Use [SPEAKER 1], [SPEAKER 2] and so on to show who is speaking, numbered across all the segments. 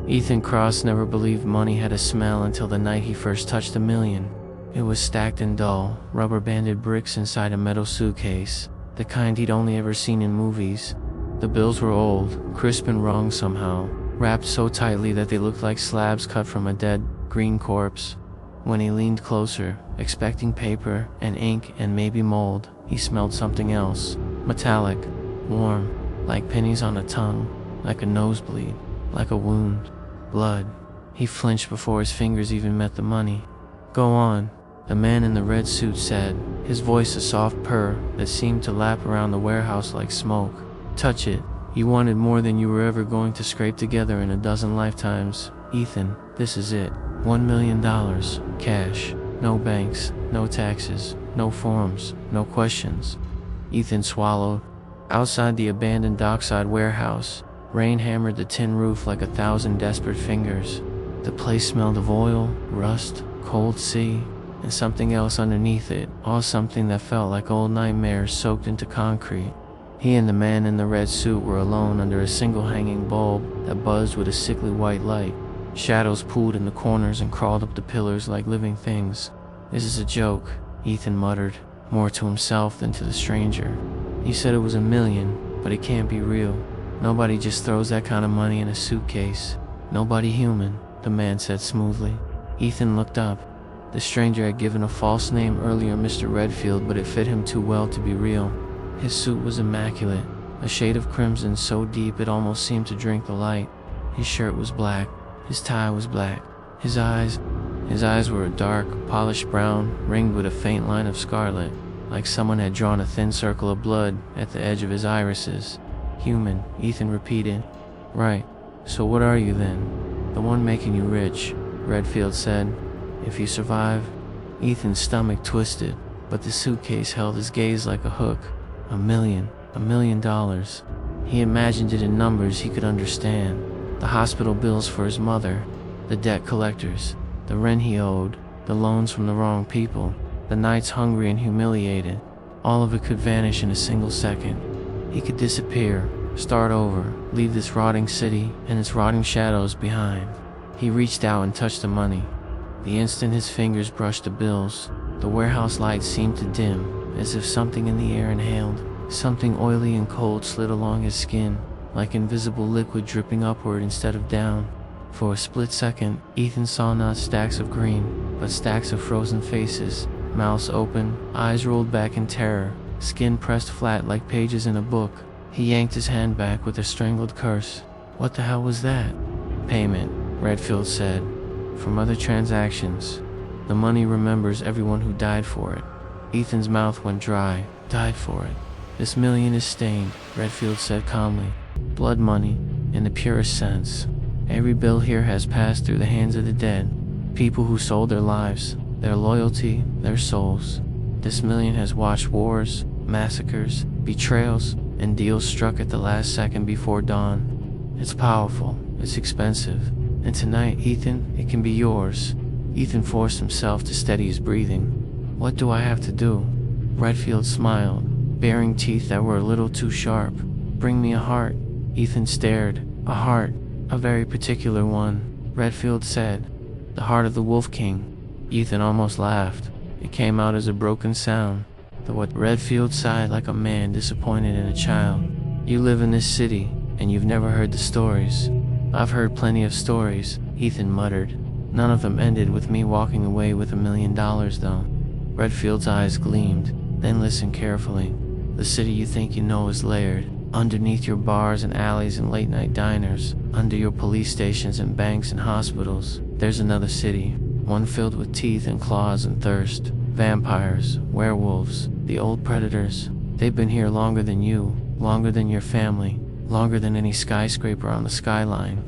[SPEAKER 1] Ethan Cross never believed money had a smell until the night he first touched $1 million. It was stacked in dull, rubber-banded bricks inside a metal suitcase, the kind he'd only ever seen in movies. The bills were old, crisp and wrong somehow, wrapped so tightly that they looked like slabs cut from a dead, green corpse. When he leaned closer, expecting paper and ink and maybe mold, he smelled something else. Metallic, warm, like pennies on a tongue, like a nosebleed, like a wound. Blood. He flinched before his fingers even met the money. "Go on," the man in the red suit said, his voice a soft purr that seemed to lap around the warehouse like smoke. "Touch it. You wanted more than you were ever going to scrape together in a dozen lifetimes. Ethan, this is it. $1 million. Cash. No banks, no taxes, no forms, no questions." Ethan swallowed. Outside the abandoned dockside warehouse, rain hammered the tin roof like 1,000 desperate fingers. The place smelled of oil, rust, cold sea, and something else underneath it, all something that felt like old nightmares soaked into concrete. He and the man in the red suit were alone under a single hanging bulb that buzzed with a sickly white light. Shadows pooled in the corners and crawled up the pillars like living things. "This is a joke," Ethan muttered, more to himself than to the stranger. "You said it was $1 million, but it can't be real. Nobody just throws that kind of money in a suitcase. Nobody human," the man said smoothly. Ethan looked up. The stranger had given a false name earlier, Mr. Redfield, but it fit him too well to be real. His suit was immaculate, a shade of crimson so deep it almost seemed to drink the light. His shirt was black. His tie was black. His eyes were a dark, polished brown, ringed with a faint line of scarlet, like someone had drawn a thin circle of blood at the edge of his irises. "Human," Ethan repeated. "Right. So what are you then?" "The one making you rich," Redfield said. "If you survive." Ethan's stomach twisted, but the suitcase held his gaze like a hook. $1 million. $1 million. He imagined it in numbers he could understand. The hospital bills for his mother, the debt collectors, the rent he owed, the loans from the wrong people, the nights hungry and humiliated. All of it could vanish in a single second. He could disappear, start over, leave this rotting city and its rotting shadows behind. He reached out and touched the money. The instant his fingers brushed the bills, the warehouse lights seemed to dim, as if something in the air inhaled. Something oily and cold slid along his skin, like invisible liquid dripping upward instead of down. For a split second, Ethan saw not stacks of green, but stacks of frozen faces, mouths open, eyes rolled back in terror, skin pressed flat like pages in a book. He yanked his hand back with a strangled curse. "What the hell was that?" "Payment," Redfield said. "From other transactions. The money remembers everyone who died for it." Ethan's mouth went dry. "Died for it. This $1 million is stained," Redfield said calmly. "Blood money, in the purest sense. Every bill here has passed through the hands of the dead. People who sold their lives, their loyalty, their souls. This $1 million has watched wars, massacres, betrayals, and deals struck at the last second before dawn. It's powerful, it's expensive, and tonight, Ethan, it can be yours." Ethan forced himself to steady his breathing. "What do I have to do?" Redfield smiled, baring teeth that were a little too sharp. "Bring me a heart." Ethan stared. "A heart, a very particular one," Redfield said. "The heart of the Wolf King." Ethan almost laughed. It came out as a broken sound. What Redfield sighed like a man disappointed in a child. "You live in this city, and you've never heard the stories." "I've heard plenty of stories," Ethan muttered. "None of them ended with me walking away with $1 million though." Redfield's eyes gleamed. "Then listen carefully. The city you think you know is layered. Underneath your bars and alleys and late-night diners, under your police stations and banks and hospitals, there's another city, one filled with teeth and claws and thirst. Vampires, werewolves, the old predators. They've been here longer than you, longer than your family, longer than any skyscraper on the skyline."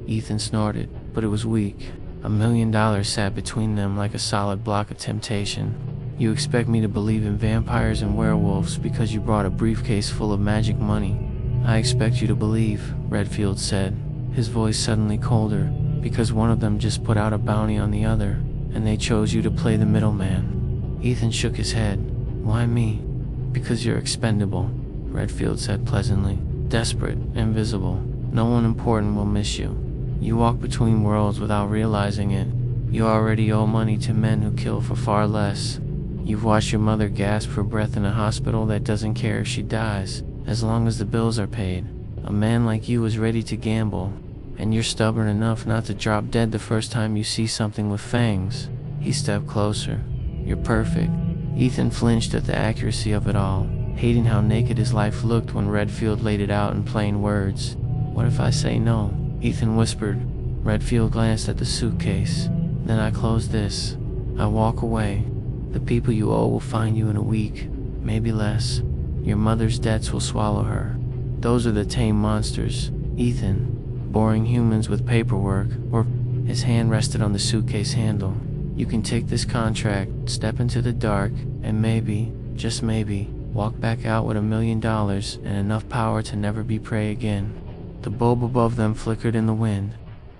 [SPEAKER 1] Ethan snorted, but it was weak. $1 million sat between them like a solid block of temptation. "You expect me to believe in vampires and werewolves because you brought a briefcase full of magic money. I expect you to believe," Redfield said, his voice suddenly colder, "because one of them just put out a bounty on the other, and they chose you to play the middleman." Ethan shook his head. "Why me?" "Because you're expendable," Redfield said pleasantly. "Desperate, invisible. No one important will miss you. You walk between worlds without realizing it. You already owe money to men who kill for far less. You've watched your mother gasp for breath in a hospital that doesn't care if she dies, as long as the bills are paid. A man like you is ready to gamble, and you're stubborn enough not to drop dead the first time you see something with fangs. He stepped closer. You're perfect. Ethan flinched at the accuracy of it all, hating how naked his life looked when Redfield laid it out in plain words. What if I say no? Ethan whispered. Redfield glanced at the suitcase. Then I close this. I walk away. The people you owe will find you in a week, maybe less. Your mother's debts will swallow her. Those are the tame monsters, Ethan. Boring humans with paperwork, or his hand rested on the suitcase handle. You can take this contract, step into the dark, and maybe, just maybe, walk back out with $1 million and enough power to never be prey again. The bulb above them flickered in the wind.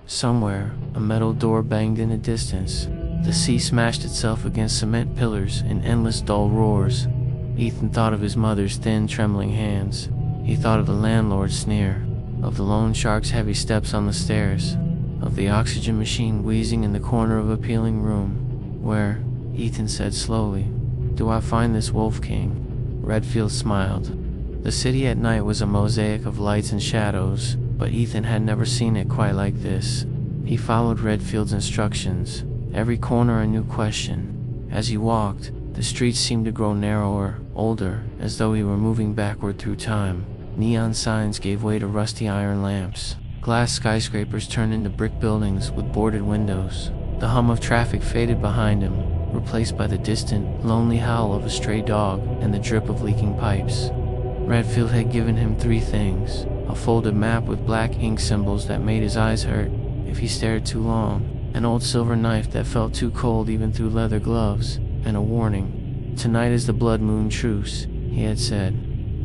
[SPEAKER 1] Somewhere, a metal door banged in the distance. The sea smashed itself against cement pillars in endless dull roars. Ethan thought of his mother's thin, trembling hands. He thought of the landlord's sneer, of the loan shark's heavy steps on the stairs, of the oxygen machine wheezing in the corner of a peeling room. Where, Ethan said slowly, do I find this Wolf King? Redfield smiled. The city at night was a mosaic of lights and shadows, but Ethan had never seen it quite like this. He followed Redfield's instructions, every corner a new question. As he walked, the streets seemed to grow narrower, older, as though he were moving backward through time. Neon signs gave way to rusty iron lamps. Glass skyscrapers turned into brick buildings with boarded windows. The hum of traffic faded behind him, replaced by the distant, lonely howl of a stray dog and the drip of leaking pipes. Redfield had given him 3 things: a folded map with black ink symbols that made his eyes hurt if he stared too long, an old silver knife that felt too cold even through leather gloves, and a warning. Tonight is the blood moon truce, he had said.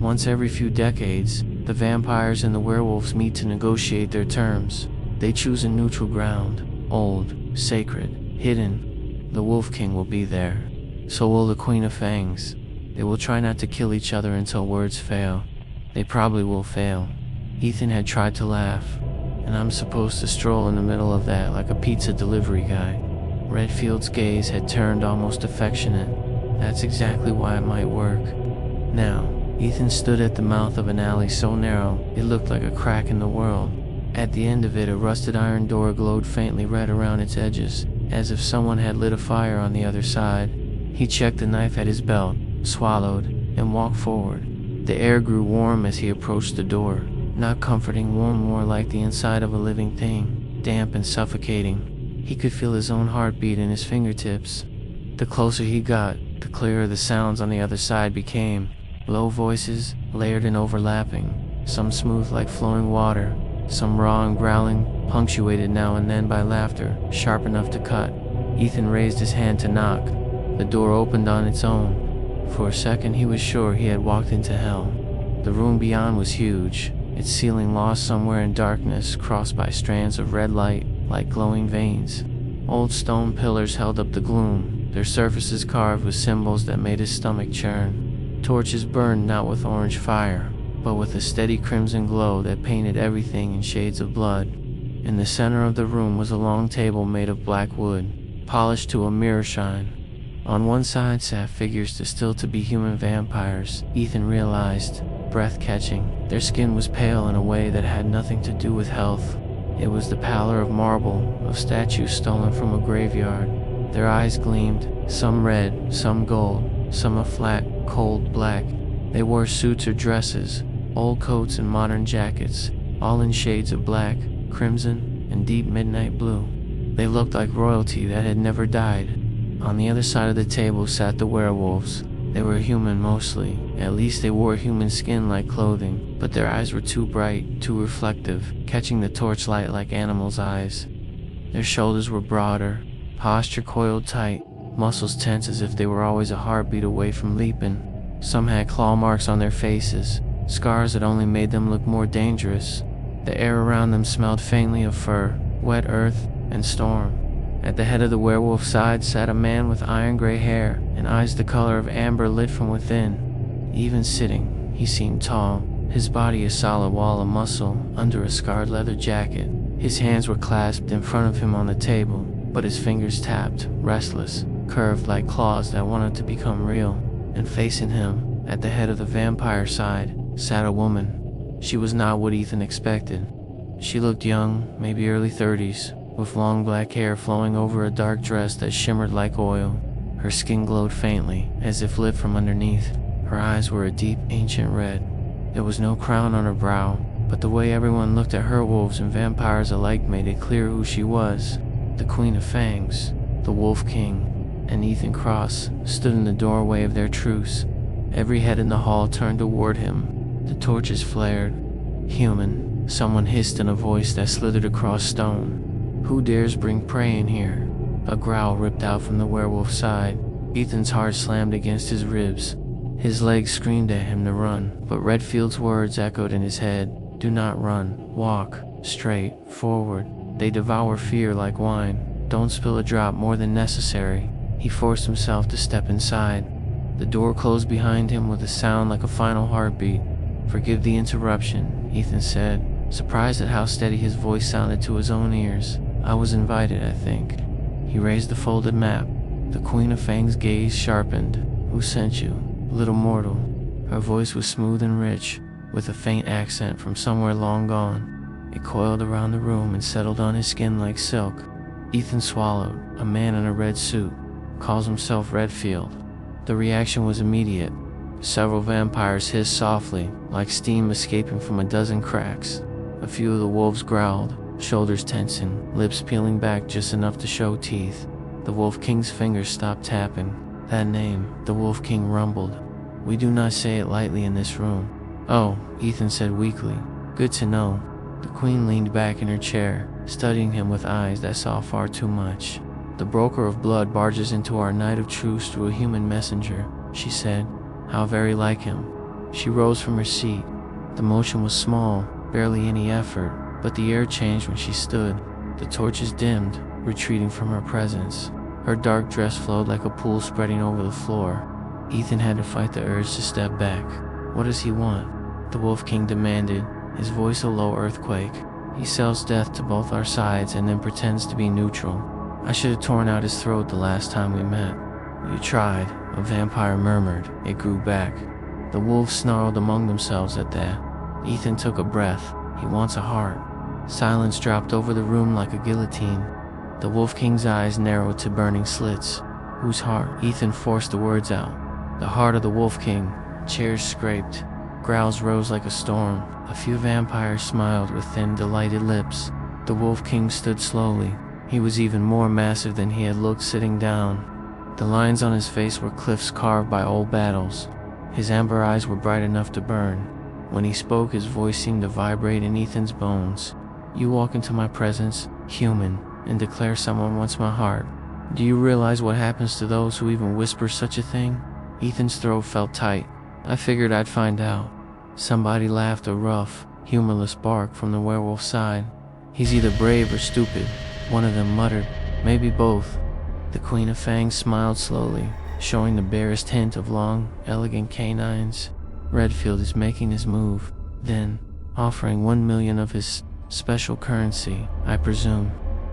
[SPEAKER 1] Once every few decades, the vampires and the werewolves meet to negotiate their terms. They choose a neutral ground, old, sacred, hidden. The Wolf King will be there. So will the Queen of Fangs. They will try not to kill each other until words fail. They probably will fail. Ethan had tried to laugh, and I'm supposed to stroll in the middle of that like a pizza delivery guy. Redfield's gaze had turned almost affectionate. That's exactly why it might work. Now, Ethan stood at the mouth of an alley so narrow, it looked like a crack in the world. At the end of it, a rusted iron door glowed faintly red around its edges, as if someone had lit a fire on the other side. He checked the knife at his belt, swallowed, and walked forward. The air grew warm as he approached the door. Not comforting, warm, more like the inside of a living thing, damp and suffocating. He could feel his own heartbeat in his fingertips. The closer he got, the clearer the sounds on the other side became. Low voices, layered and overlapping, some smooth like flowing water, some raw and growling, punctuated now and then by laughter, sharp enough to cut. Ethan raised his hand to knock. The door opened on its own. For a second he was sure he had walked into hell. The room beyond was huge, its ceiling lost somewhere in darkness, crossed by strands of red light, like glowing veins. Old stone pillars held up the gloom, their surfaces carved with symbols that made his stomach churn. Torches burned not with orange fire, but with a steady crimson glow that painted everything in shades of blood. In the center of the room was a long table made of black wood, polished to a mirror shine. On one side sat figures still to be human vampires, Ethan realized, breath-catching. Their skin was pale in a way that had nothing to do with health. It was the pallor of marble, of statues stolen from a graveyard. Their eyes gleamed, some red, some gold, some a flat, cold black. They wore suits or dresses, old coats and modern jackets, all in shades of black, crimson, and deep midnight blue. They looked like royalty that had never died. On the other side of the table sat the werewolves. They were human mostly, at least they wore human skin like clothing, but their eyes were too bright, too reflective, catching the torchlight like animals' eyes. Their shoulders were broader, posture coiled tight, muscles tense as if they were always a heartbeat away from leaping. Some had claw marks on their faces, scars that only made them look more dangerous. The air around them smelled faintly of fur, wet earth, and storm. At the head of the werewolf side sat a man with iron-gray hair and eyes the color of amber lit from within. Even sitting, he seemed tall, his body a solid wall of muscle under a scarred leather jacket. His hands were clasped in front of him on the table, but his fingers tapped, restless, curved like claws that wanted to become real. And facing him, at the head of the vampire side, sat a woman. She was not what Ethan expected. She looked young, maybe early 30s, with long black hair flowing over a dark dress that shimmered like oil. Her skin glowed faintly, as if lit from underneath. Her eyes were a deep, ancient red. There was no crown on her brow, but the way everyone looked at her, wolves and vampires alike, made it clear who she was. The Queen of Fangs, the Wolf King, and Ethan Cross stood in the doorway of their truce. Every head in the hall turned toward him. The torches flared. "Human," someone hissed in a voice that slithered across stone. "Who dares bring prey in here?" A growl ripped out from the werewolf's side. Ethan's heart slammed against his ribs. His legs screamed at him to run, but Redfield's words echoed in his head. "Do not run. Walk. Straight. Forward. They devour fear like wine. Don't spill a drop more than necessary." He forced himself to step inside. The door closed behind him with a sound like a final heartbeat. "Forgive the interruption," Ethan said, surprised at how steady his voice sounded to his own ears. "I was invited, I think." He raised the folded map. The Queen of Fangs' gaze sharpened. "Who sent you, little mortal?" Her voice was smooth and rich, with a faint accent from somewhere long gone. It coiled around the room and settled on his skin like silk. Ethan swallowed. "A man in a red suit. Calls himself Redfield." The reaction was immediate. Several vampires hissed softly, like steam escaping from a dozen cracks. A few of the wolves growled, shoulders tensing, lips peeling back just enough to show teeth. The Wolf King's fingers stopped tapping. "That name," the Wolf King rumbled. "We do not say it lightly in this room." "Oh," Ethan said weakly. "Good to know." The Queen leaned back in her chair, studying him with eyes that saw far too much. "The broker of blood barges into our night of truce through a human messenger," she said. "How very like him." She rose from her seat. The motion was small, barely any effort, but the air changed when she stood. The torches dimmed, retreating from her presence. Her dark dress flowed like a pool spreading over the floor. Ethan had to fight the urge to step back. "What does he want?" the Wolf King demanded, his voice a low earthquake. "He sells death to both our sides and then pretends to be neutral. I should have torn out his throat the last time we met." "You tried," a vampire murmured. It grew back. The wolves snarled among themselves at that. Ethan took a breath. "He wants a heart." Silence dropped over the room like a guillotine. The Wolf King's eyes narrowed to burning slits. "Whose heart?" Ethan forced the words out. "The heart of the Wolf King." Chairs scraped. Growls rose like a storm. A few vampires smiled with thin, delighted lips. The Wolf King stood slowly. He was even more massive than he had looked sitting down. The lines on his face were cliffs carved by old battles. His amber eyes were bright enough to burn. When he spoke, his voice seemed to vibrate in Ethan's bones. "You walk into my presence, human, and declare someone wants my heart. Do you realize what happens to those who even whisper such a thing?" Ethan's throat felt tight. "I figured I'd find out." Somebody laughed a rough, humorless bark from the werewolf's side. "He's either brave or stupid," one of them muttered. "Maybe both." The Queen of Fangs smiled slowly, showing the barest hint of long, elegant canines. "Redfield is making his move, then, offering 1 million of his special currency, I presume."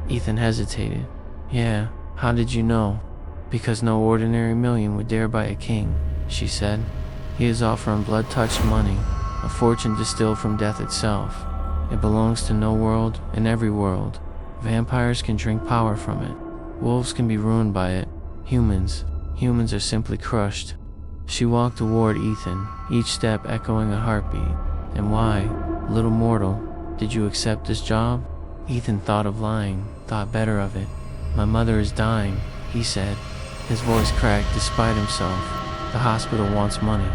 [SPEAKER 1] Ethan hesitated. "Yeah, how did you know?" "Because no ordinary million would dare buy a king," she said. "He is offering blood-touched money, a fortune distilled from death itself. It belongs to no world and every world. Vampires can drink power from it. Wolves can be ruined by it. Humans are simply crushed." She walked toward Ethan, each step echoing a heartbeat. "And why, little mortal, did you accept this job?" Ethan thought of lying, thought better of it. "My mother is dying," he said. His voice cracked despite himself. "The hospital wants money.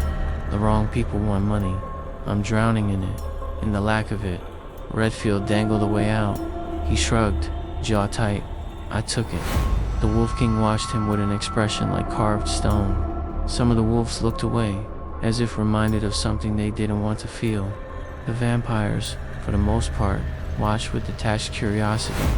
[SPEAKER 1] The wrong people want money. I'm drowning in it, in the lack of it." Redfield dangled a way out. He shrugged, jaw tight. "I took it." The Wolf King watched him with an expression like carved stone. Some of the wolves looked away, as if reminded of something they didn't want to feel. The vampires, for the most part, watched with detached curiosity.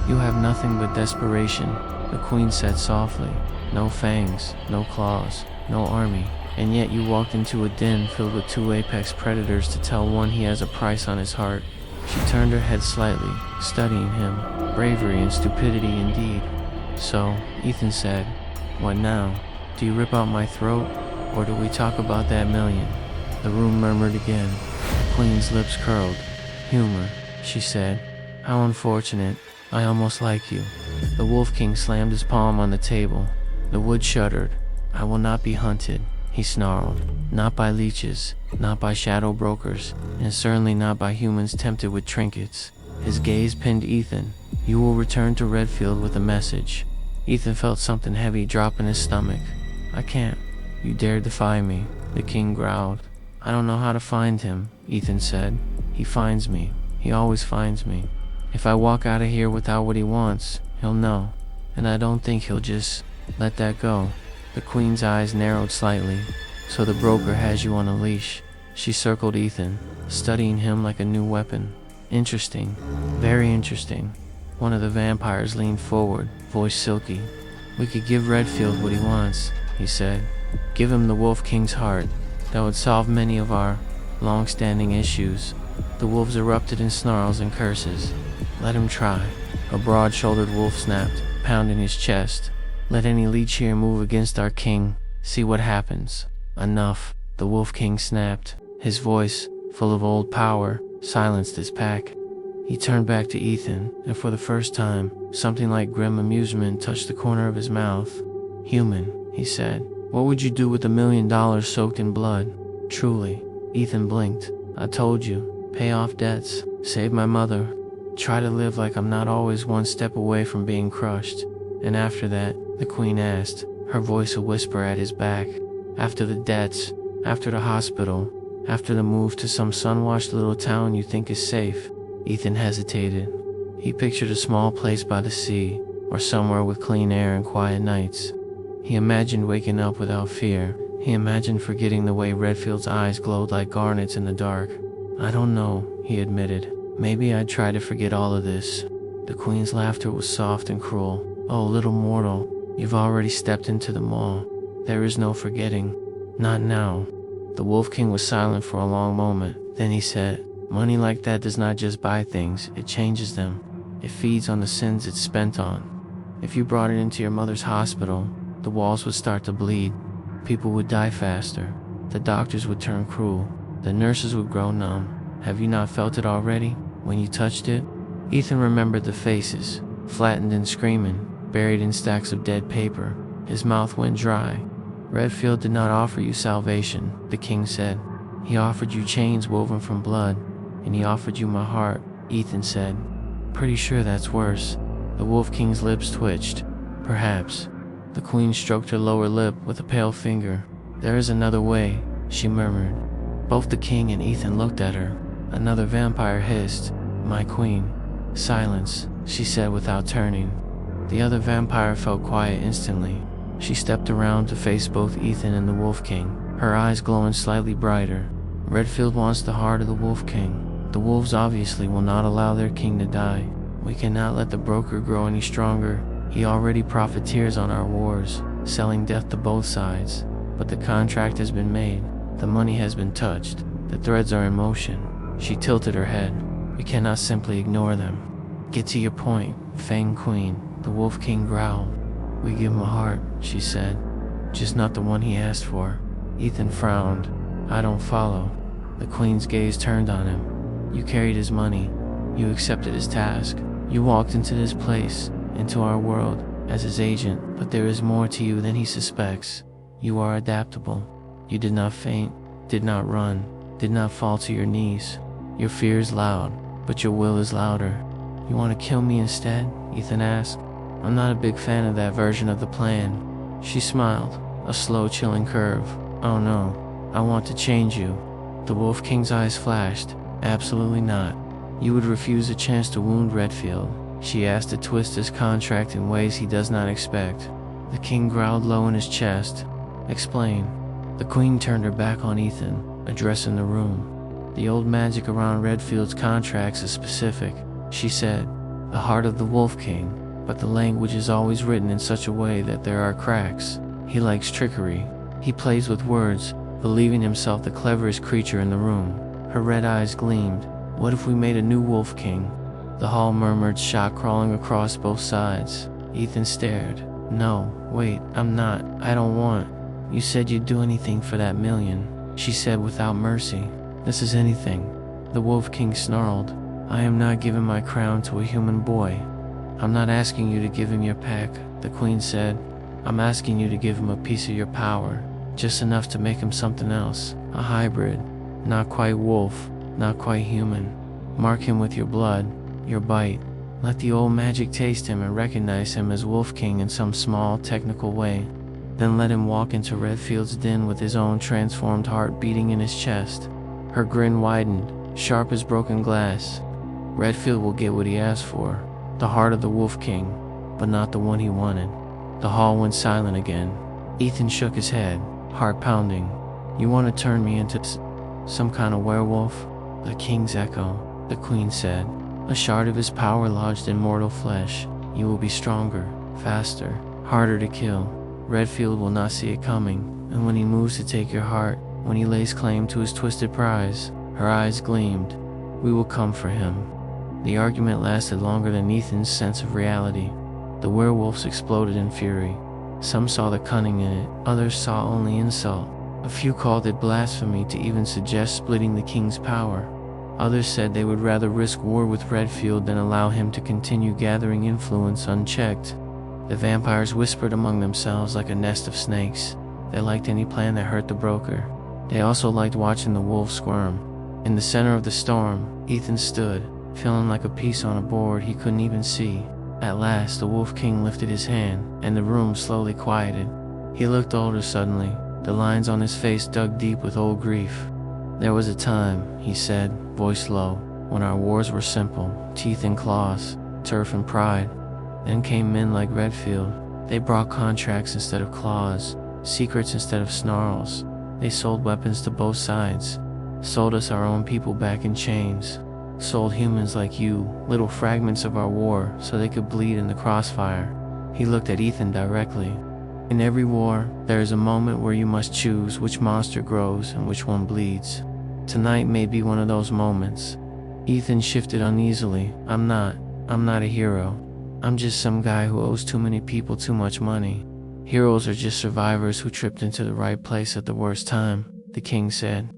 [SPEAKER 1] "You have nothing but desperation," the Queen said softly. "No fangs, no claws, no army, and yet you walked into a den filled with 2 apex predators to tell one he has a price on his heart." She turned her head slightly, studying him. Bravery and stupidity indeed. So, Ethan said, "What now? Do you rip out my throat? Or do we talk about that million?" The room murmured again. The queen's lips curled. "Humor," she said. "How unfortunate. I almost like you." The Wolf King slammed his palm on the table. The wood shuddered. "I will not be hunted," he snarled. "Not by leeches, not by shadow brokers, and certainly not by humans tempted with trinkets." His gaze pinned Ethan. "You will return to Redfield with a message." Ethan felt something heavy drop in his stomach. "I can't. You dare defy me," the king growled. "I don't know how to find him," Ethan said. "He finds me. He always finds me. If I walk out of here without what he wants, he'll know. And I don't think he'll just let that go." The queen's eyes narrowed slightly. "So the broker has you on a leash." She circled Ethan, studying him like a new weapon. "Interesting. Very interesting." One of the vampires leaned forward, voice silky. "We could give Redfield what he wants," he said. "Give him the Wolf King's heart. That would solve many of our long-standing issues." The wolves erupted in snarls and curses. "Let him try," a broad-shouldered wolf snapped, pounding his chest. "Let any leech here move against our king. See what happens." "Enough," the Wolf King snapped. His voice, full of old power, silenced his pack. He turned back to Ethan, and for the first time, something like grim amusement touched the corner of his mouth. "Human," he said. "What would you do with $1 million soaked in blood?" "Truly." Ethan blinked. "I told you. Pay off debts. Save my mother. Try to live like I'm not always one step away from being crushed." "And after that?" the queen asked, her voice a whisper at his back. "After the debts, after the hospital, after the move to some sun-washed little town you think is safe." Ethan hesitated. He pictured a small place by the sea, or somewhere with clean air and quiet nights. He imagined waking up without fear. He imagined forgetting the way Redfield's eyes glowed like garnets in the dark. "I don't know," he admitted. "Maybe I'd try to forget all of this." The queen's laughter was soft and cruel. "Oh, little mortal, you've already stepped into the maw. There is no forgetting. Not now." The Wolf King was silent for a long moment. Then he said, "Money like that does not just buy things, it changes them. It feeds on the sins it's spent on. If you brought it into your mother's hospital, the walls would start to bleed. People would die faster. The doctors would turn cruel. The nurses would grow numb. Have you not felt it already, when you touched it?" Ethan remembered the faces, flattened and screaming, buried in stacks of dead paper. His mouth went dry. "Redfield did not offer you salvation," the king said. "He offered you chains woven from blood, and he offered you my heart," Ethan said. "Pretty sure that's worse." The Wolf King's lips twitched. "Perhaps." The queen stroked her lower lip with a pale finger. "There is another way," she murmured. Both the king and Ethan looked at her. Another vampire hissed, "My queen." "Silence," she said without turning. The other vampire felt quiet instantly. She stepped around to face both Ethan and the Wolf King, her eyes glowing slightly brighter. "Redfield wants the heart of the Wolf King. The wolves obviously will not allow their king to die. We cannot let the broker grow any stronger. He already profiteers on our wars, selling death to both sides. But the contract has been made. The money has been touched. The threads are in motion." She tilted her head. "We cannot simply ignore them." "Get to your point, Fang Queen," the Wolf King growled. "We give him a heart," she said. "Just not the one he asked for." Ethan frowned. "I don't follow." The queen's gaze turned on him. "You carried his money. You accepted his task. You walked into this place, into our world, as his agent, but there is more to you than he suspects. You are adaptable. You did not faint, did not run, did not fall to your knees. Your fear is loud, but your will is louder." "You want to kill me instead?" Ethan asked. "I'm not a big fan of that version of the plan." She smiled, a slow chilling curve. "Oh no, I want to change you." The Wolf King's eyes flashed. "Absolutely not. You would refuse a chance to wound Redfield." She asked to twist his contract in ways he does not expect. The king growled low in his chest. "Explain." The queen turned her back on Ethan, addressing the room. "The old magic around Redfield's contracts is specific," she said. "The heart of the Wolf King, but the language is always written in such a way that there are cracks. He likes trickery. He plays with words, believing himself the cleverest creature in the room." Her red eyes gleamed. What if we made a new Wolf King? The Howl murmured, shock crawling across both sides. Ethan stared. No, wait, I'm not. I don't want. You said you'd do anything for that million, she said without mercy. This is anything. The Wolf King snarled. I am not giving my crown to a human boy. I'm not asking you to give him your pack, the Queen said. I'm asking you to give him a piece of your power, just enough to make him something else, a hybrid. Not quite wolf, not quite human. Mark him with your blood, your bite. Let the old magic taste him and recognize him as Wolf King in some small, technical way. Then let him walk into Redfield's den with his own transformed heart beating in his chest. Her grin widened, sharp as broken glass. Redfield will get what he asked for, the heart of the Wolf King, but not the one he wanted. The hall went silent again. Ethan shook his head, heart pounding. You want to turn me into some kind of werewolf? The King's echo, the Queen said. A shard of his power lodged in mortal flesh. You will be stronger, faster, harder to kill. Redfield will not see it coming, and when he moves to take your heart, when he lays claim to his twisted prize, her eyes gleamed. We will come for him. The argument lasted longer than Ethan's sense of reality. The werewolves exploded in fury. Some saw the cunning in it, others saw only insult. A few called it blasphemy to even suggest splitting the King's power. Others said they would rather risk war with Redfield than allow him to continue gathering influence unchecked. The vampires whispered among themselves like a nest of snakes. They liked any plan that hurt the broker. They also liked watching the wolves squirm. In the center of the storm, Ethan stood, feeling like a piece on a board he couldn't even see. At last, the Wolf King lifted his hand, and the room slowly quieted. He looked older suddenly, the lines on his face dug deep with old grief. There was a time, he said, voice low, when our wars were simple, teeth and claws, turf and pride. Then came men like Redfield. They brought contracts instead of claws, secrets instead of snarls. They sold weapons to both sides, sold us our own people back in chains, sold humans like you, little fragments of our war, so they could bleed in the crossfire. He looked at Ethan directly. In every war, there is a moment where you must choose which monster grows and which one bleeds. Tonight may be one of those moments. Ethan shifted uneasily. I'm not a hero. I'm just some guy who owes too many people too much money. Heroes are just survivors who tripped into the right place at the worst time, the King said.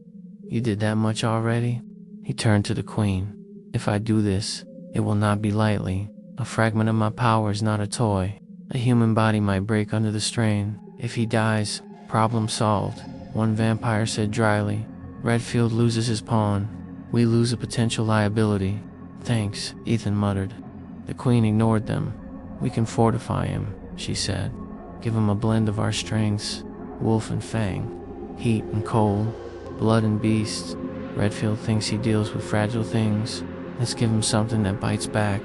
[SPEAKER 1] You did that much already? He turned to the Queen. If I do this, it will not be lightly. A fragment of my power is not a toy. A human body might break under the strain. If he dies, problem solved, one vampire said dryly. Redfield loses his pawn. We lose a potential liability. Thanks, Ethan muttered. The Queen ignored them. We can fortify him, she said. Give him a blend of our strengths, wolf and fang, heat and cold, blood and beast. Redfield thinks he deals with fragile things. Let's give him something that bites back.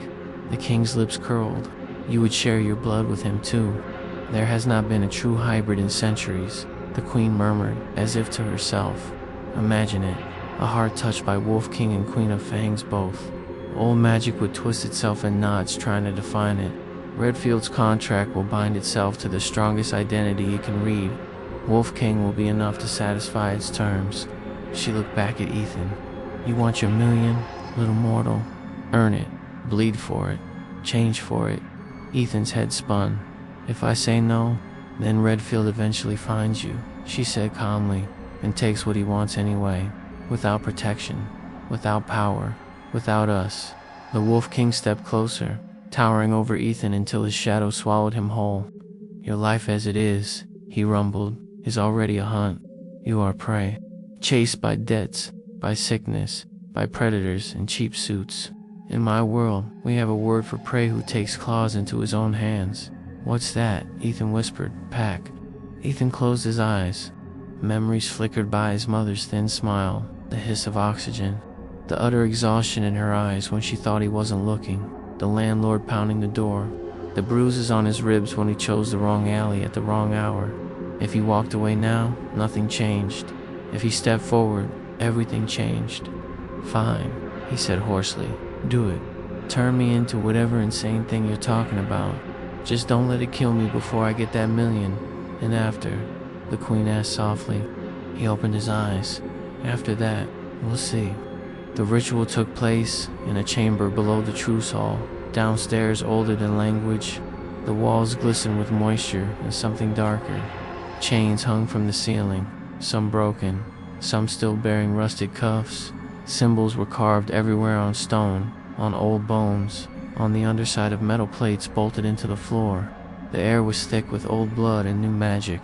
[SPEAKER 1] The King's lips curled. You would share your blood with him too. There has not been a true hybrid in centuries, the Queen murmured, as if to herself. Imagine it, a heart touched by Wolf King and Queen of Fangs both. Old magic would twist itself in knots trying to define it. Redfield's contract will bind itself to the strongest identity it can read. Wolf King will be enough to satisfy its terms. She looked back at Ethan. You want your million, little mortal? Earn it, bleed for it, change for it. Ethan's head spun. If I say no, then Redfield eventually finds you, she said calmly, and takes what he wants anyway, without protection, without power, without us. The Wolf King stepped closer, towering over Ethan until his shadow swallowed him whole. Your life as it is, he rumbled, is already a hunt. You are prey, chased by debts, by sickness, by predators in cheap suits. In my world, we have a word for prey who takes claws into his own hands. What's that? Ethan whispered. Pact. Ethan closed his eyes. Memories flickered by his mother's thin smile, the hiss of oxygen, the utter exhaustion in her eyes when she thought he wasn't looking, the landlord pounding the door, the bruises on his ribs when he chose the wrong alley at the wrong hour. If he walked away now, nothing changed. If he stepped forward, everything changed. Fine, he said hoarsely. Do it. Turn me into whatever insane thing you're talking about. Just don't let it kill me before I get that million. And after, the Queen asked softly. He opened his eyes. After that, we'll see. The ritual took place in a chamber below the truce hall, downstairs older than language. The walls glistened with moisture and something darker. Chains hung from the ceiling, some broken, some still bearing rusted cuffs. Symbols were carved everywhere on stone, on old bones, on the underside of metal plates bolted into the floor. The air was thick with old blood and new magic.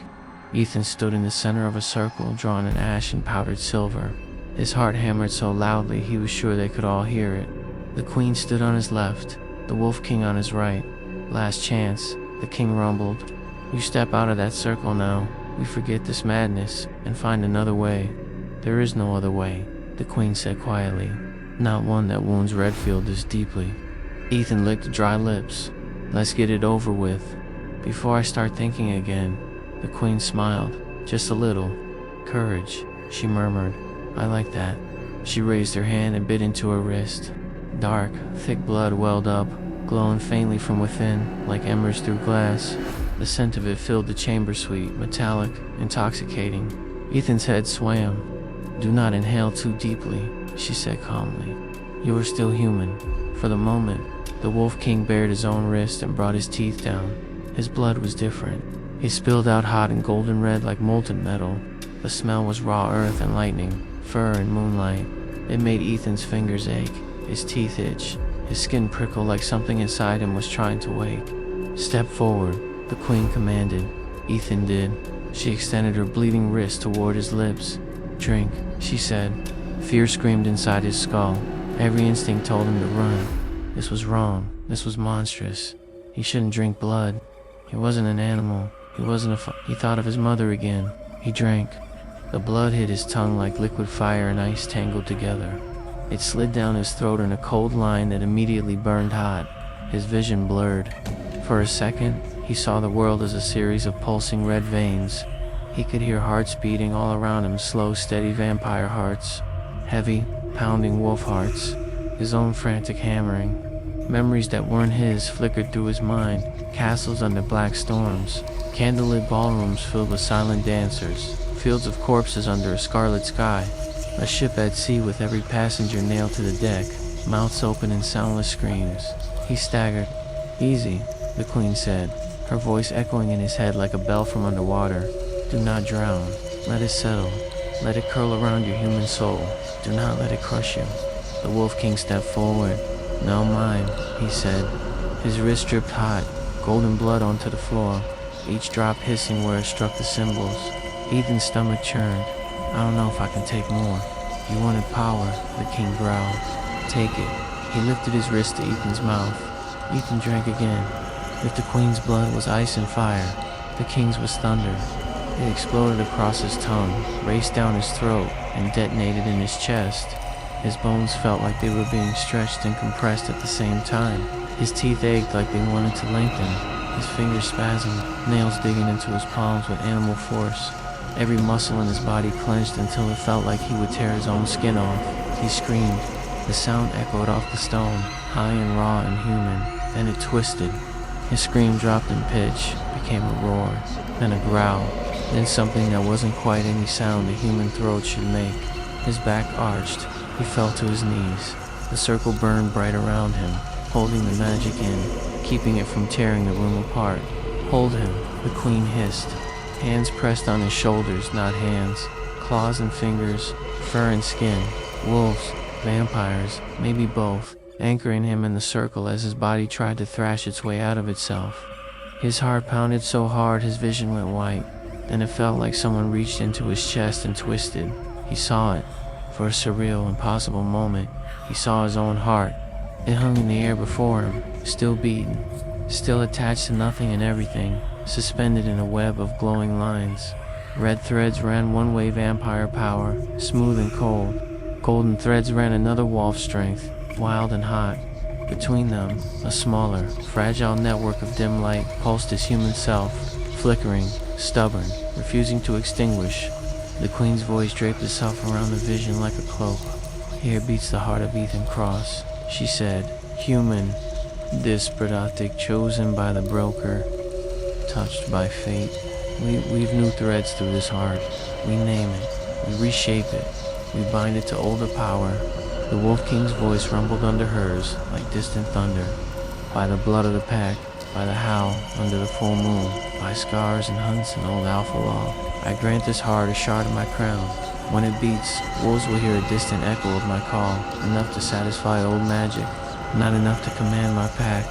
[SPEAKER 1] Ethan stood in the center of a circle drawn in ash and powdered silver. His heart hammered so loudly he was sure they could all hear it. The queen stood on his left, the wolf king on his right. Last chance, the king rumbled. You step out of that circle now. We forget this madness and find another way. There is no other way, the queen said quietly. Not one that wounds Redfield this deeply. Ethan licked dry lips. Let's get it over with. Before I start thinking again. The queen smiled, just a little. Courage, she murmured. I like that. She raised her hand and bit into her wrist. Dark, thick blood welled up, glowing faintly from within, like embers through glass. The scent of it filled the chamber sweet, metallic, intoxicating. Ethan's head swam. Do not inhale too deeply, she said calmly. You are still human. For the moment, the Wolf King bared his own wrist and brought his teeth down. His blood was different. It spilled out hot and golden red like molten metal. The smell was raw earth and lightning, fur and moonlight. It made Ethan's fingers ache, his teeth itch, his skin prickle like something inside him was trying to wake. Step forward, the queen commanded. Ethan did. She extended her bleeding wrist toward his lips. Drink, she said. Fear screamed inside his skull. Every instinct told him to run. This was wrong. This was monstrous. He shouldn't drink blood. He wasn't an animal. He thought of his mother again. He drank. The blood hit his tongue like liquid fire and ice tangled together. It slid down his throat in a cold line that immediately burned hot. His vision blurred. For a second, he saw the world as a series of pulsing red veins. He could hear hearts beating all around him, slow, steady vampire hearts. Heavy, pounding wolf hearts. His own frantic hammering. Memories that weren't his flickered through his mind. Castles under black storms. Candlelit ballrooms filled with silent dancers. Fields of corpses under a scarlet sky. A ship at sea with every passenger nailed to the deck. Mouths open in soundless screams. He staggered. Easy, the queen said, her voice echoing in his head like a bell from underwater. Do not drown. Let it settle. Let it curl around your human soul. Do not let it crush you. The Wolf King stepped forward. No, mine, he said. His wrist dripped hot, golden blood onto the floor, each drop hissing where it struck the symbols. Ethan's stomach churned. I don't know if I can take more. You wanted power, the king growled. Take it. He lifted his wrist to Ethan's mouth. Ethan drank again. If the queen's blood was ice and fire, the king's was thunder. It exploded across his tongue, raced down his throat, and detonated in his chest. His bones felt like they were being stretched and compressed at the same time. His teeth ached like they wanted to lengthen. His fingers spasmed, nails digging into his palms with animal force. Every muscle in his body clenched until it felt like he would tear his own skin off. He screamed. The sound echoed off the stone, high and raw and human. Then it twisted. His scream dropped in pitch, became a roar, then a growl, then something that wasn't quite any sound a human throat should make. His back arched. He fell to his knees. The circle burned bright around him, holding the magic in, keeping it from tearing the room apart. Hold him, the queen hissed. Hands pressed on his shoulders, not hands. Claws and fingers, fur and skin. Wolves, vampires, maybe both, anchoring him in the circle as his body tried to thrash its way out of itself. His heart pounded so hard his vision went white. Then it felt like someone reached into his chest and twisted. He saw it. For a surreal, impossible moment, he saw his own heart. It hung in the air before him, still beating, still attached to nothing and everything, suspended in a web of glowing lines. Red threads ran one-way vampire power, smooth and cold. Golden threads ran another wolf strength, wild and hot. Between them, a smaller, fragile network of dim light pulsed his human self, flickering, stubborn, refusing to extinguish. The queen's voice draped itself around the vision like a cloak. Here beats the heart of Ethan Cross, she said. Human, desperate, chosen by the broker, touched by fate. We weave new threads through this heart. We name it. We reshape it. We bind it to older power. The Wolf King's voice rumbled under hers like distant thunder. By the blood of the pact, by the howl under the full moon, by scars and hunts and old alpha law, I grant this heart a shard of my crown. When it beats, wolves will hear a distant echo of my call, enough to satisfy old magic, not enough to command my pack.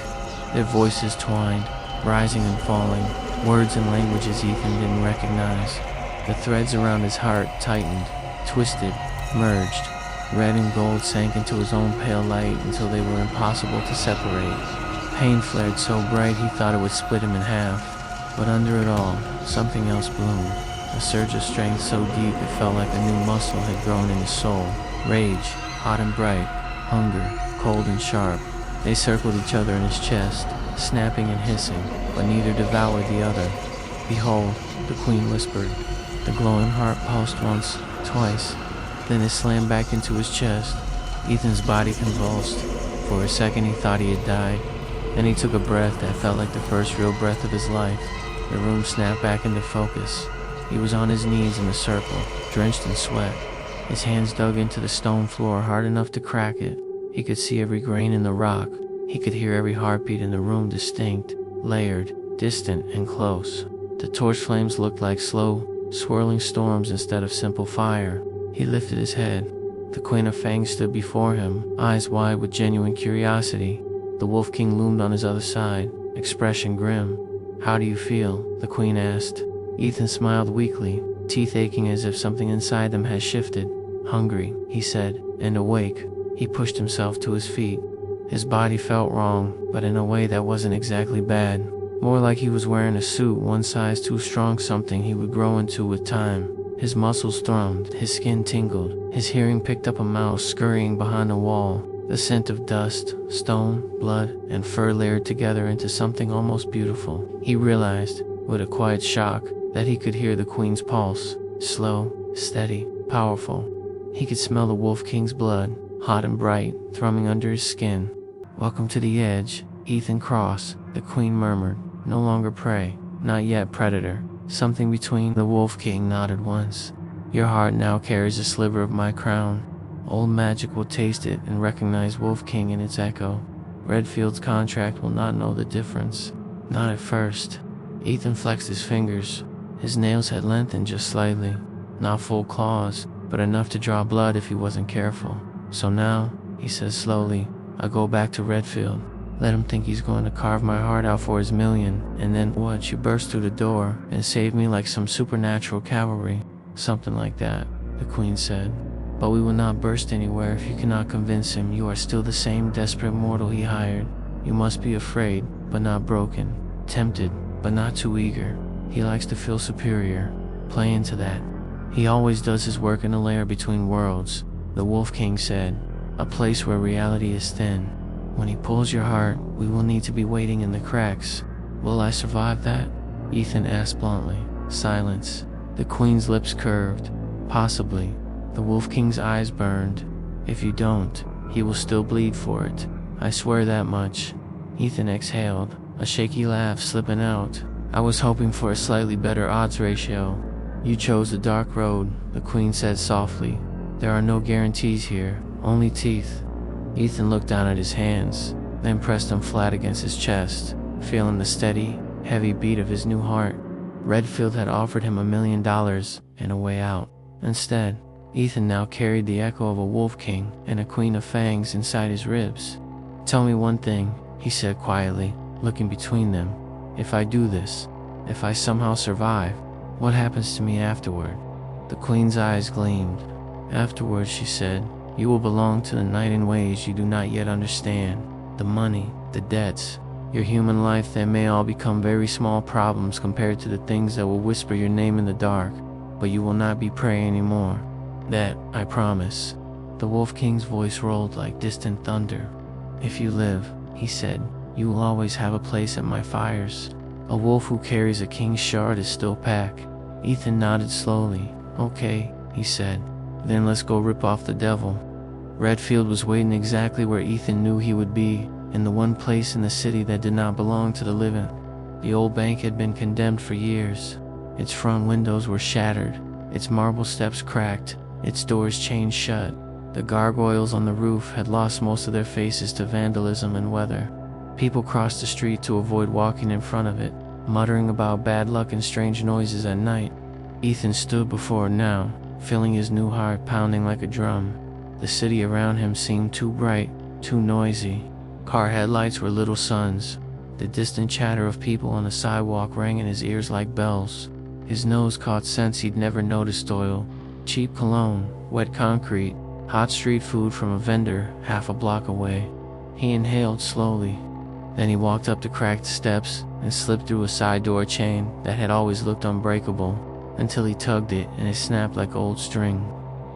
[SPEAKER 1] Their voices twined, rising and falling, words and languages Ethan didn't recognize. The threads around his heart tightened, twisted, merged. Red and gold sank into his own pale light until they were impossible to separate. Pain flared so bright he thought it would split him in half. But under it all, something else bloomed. A surge of strength so deep it felt like a new muscle had grown in his soul. Rage, hot and bright. Hunger, cold and sharp. They circled each other in his chest, snapping and hissing, but neither devoured the other. "Behold," the queen whispered. The glowing heart pulsed once, twice. Then it slammed back into his chest. Ethan's body convulsed. For a second he thought he had died. Then he took a breath that felt like the first real breath of his life. The room snapped back into focus. He was on his knees in a circle, drenched in sweat. His hands dug into the stone floor hard enough to crack it. He could see every grain in the rock. He could hear every heartbeat in the room, distinct, layered, distant, and close. The torch flames looked like slow, swirling storms instead of simple fire. He lifted his head. The Queen of Fangs stood before him, eyes wide with genuine curiosity. The Wolf King loomed on his other side, expression grim. "How do you feel?" the Queen asked. Ethan smiled weakly, teeth aching as if something inside them had shifted. "Hungry," he said, "and awake." He pushed himself to his feet. His body felt wrong, but in a way that wasn't exactly bad. More like he was wearing a suit one size too strong, something he would grow into with time. His muscles thrummed, his skin tingled, his hearing picked up a mouse scurrying behind a wall. The scent of dust, stone, blood, and fur layered together into something almost beautiful. He realized, with a quiet shock, that he could hear the Queen's pulse, slow, steady, powerful. He could smell the Wolf King's blood, hot and bright, thrumming under his skin. "Welcome to the edge, Ethan Cross," the Queen murmured. "No longer prey, not yet predator." Something between the Wolf King nodded once. "Your heart now carries a sliver of my crown. Old magic will taste it and recognize Wolf King in its echo. Redfield's contract will not know the difference. Not at first." Ethan flexed his fingers. His nails had lengthened just slightly. Not full claws, but enough to draw blood if he wasn't careful. "So now," he said slowly, "I go back to Redfield. Let him think he's going to carve my heart out for his million, and then what? You burst through the door and save me like some supernatural cavalry." "Something like that," the Queen said. "But we will not burst anywhere if you cannot convince him you are still the same desperate mortal he hired. You must be afraid, but not broken. Tempted, but not too eager. He likes to feel superior. Play into that. He always does his work in a layer between worlds," the Wolf King said. "A place where reality is thin. When he pulls your heart, we will need to be waiting in the cracks. Will I survive that?" Ethan asked bluntly. Silence. The Queen's lips curved. "Possibly." The Wolf King's eyes burned. "If you don't, he will still bleed for it. I swear that much." Ethan exhaled, a shaky laugh slipping out. "I was hoping for a slightly better odds ratio." "You chose the dark road," the Queen said softly. "There are no guarantees here, only teeth." Ethan looked down at his hands, then pressed them flat against his chest, feeling the steady, heavy beat of his new heart. Redfield had offered him $1 million and a way out. Instead, Ethan now carried the echo of a Wolf King and a Queen of Fangs inside his ribs. "Tell me one thing," he said quietly, looking between them. "If I do this, if I somehow survive, what happens to me afterward?" The Queen's eyes gleamed. "Afterward," she said, "you will belong to the night in ways you do not yet understand. The money, the debts, your human life that may all become very small problems compared to the things that will whisper your name in the dark, but you will not be prey anymore. That, I promise." The Wolf King's voice rolled like distant thunder. "If you live," he said, "you will always have a place at my fires. A wolf who carries a king's shard is still pack." Ethan nodded slowly. "Okay," he said. "Then let's go rip off the devil." Redfield was waiting exactly where Ethan knew he would be, in the one place in the city that did not belong to the living. The old bank had been condemned for years. Its front windows were shattered, its marble steps cracked, its doors chained shut. The gargoyles on the roof had lost most of their faces to vandalism and weather. People crossed the street to avoid walking in front of it, muttering about bad luck and strange noises at night. Ethan stood before it now, feeling his new heart pounding like a drum. The city around him seemed too bright, too noisy. Car headlights were little suns. The distant chatter of people on the sidewalk rang in his ears like bells. His nose caught scents he'd never noticed: oil, cheap cologne, wet concrete, hot street food from a vendor half a block away. He inhaled slowly. Then he walked up the cracked steps and slipped through a side door chain that had always looked unbreakable, until he tugged it and it snapped like old string.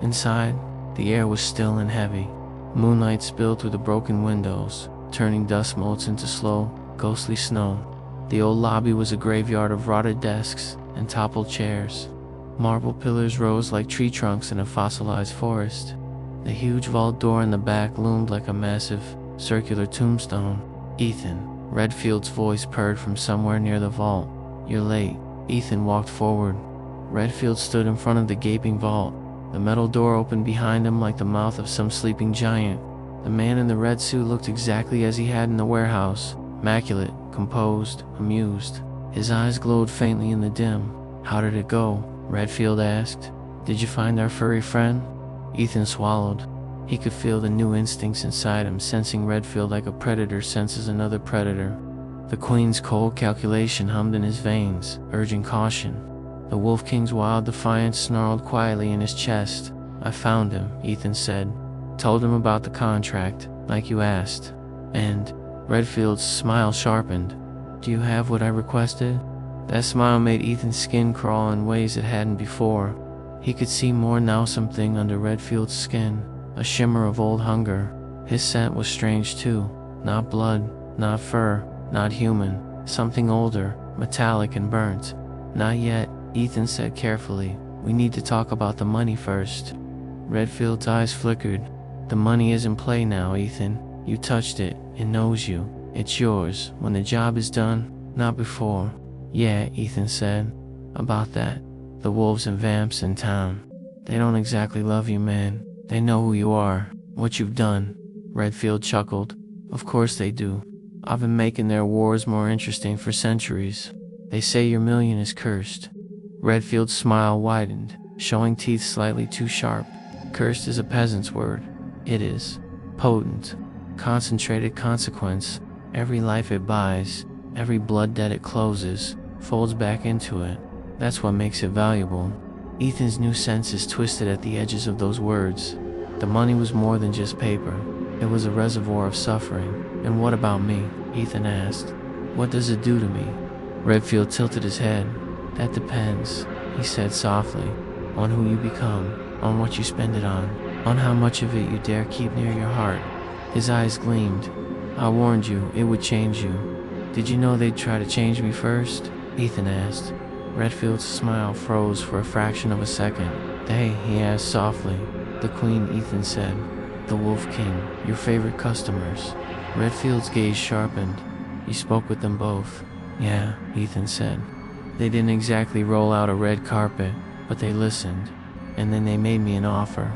[SPEAKER 1] Inside, the air was still and heavy. Moonlight spilled through the broken windows, turning dust motes into slow, ghostly snow. The old lobby was a graveyard of rotted desks and toppled chairs. Marble pillars rose like tree trunks in a fossilized forest. The huge vault door in the back loomed like a massive, circular tombstone. "Ethan," Redfield's voice purred from somewhere near the vault. "You're late." Ethan walked forward. Redfield stood in front of the gaping vault. The metal door opened behind him like the mouth of some sleeping giant. The man in the red suit looked exactly as he had in the warehouse, immaculate, composed, amused. His eyes glowed faintly in the dim. "How did it go?" Redfield asked. "Did you find our furry friend?" Ethan swallowed. He could feel the new instincts inside him, sensing Redfield like a predator senses another predator. The Queen's cold calculation hummed in his veins, urging caution. The Wolf King's wild defiance snarled quietly in his chest. "I found him," Ethan said. "Told him about the contract, like you asked. And," Redfield's smile sharpened, "do you have what I requested?" That smile made Ethan's skin crawl in ways it hadn't before. He could see more now, something under Redfield's skin, a shimmer of old hunger. His scent was strange too. Not blood, not fur, not human. Something older, metallic and burnt. "Not yet," Ethan said carefully. "We need to talk about the money first." Redfield's eyes flickered. "The money is in play now, Ethan. You touched it. It knows you. It's yours, when the job is done, not before." "Yeah," Ethan said. "About that. The wolves and vamps in town. They don't exactly love you, man. They know who you are, what you've done." Redfield chuckled. "Of course they do. I've been making their wars more interesting for centuries. They say your million is cursed." Redfield's smile widened, showing teeth slightly too sharp. "Cursed is a peasant's word. It is potent, concentrated consequence. Every life it buys, every blood debt it closes, folds back into it. That's what makes it valuable." Ethan's new senses twisted at the edges of those words. The money was more than just paper. It was a reservoir of suffering. "And what about me?" Ethan asked. "What does it do to me?" Redfield tilted his head. "That depends," he said softly, "on who you become, on what you spend it on how much of it you dare keep near your heart." His eyes gleamed. "I warned you, it would change you." "Did you know they'd try to change me first?" Ethan asked. Redfield's smile froze for a fraction of a second. "They," he asked softly. "The Queen," Ethan said. "The Wolf King, your favorite customers." Redfield's gaze sharpened. "You spoke with them both?" "Yeah," Ethan said. "They didn't exactly roll out a red carpet, but they listened. And then they made me an offer."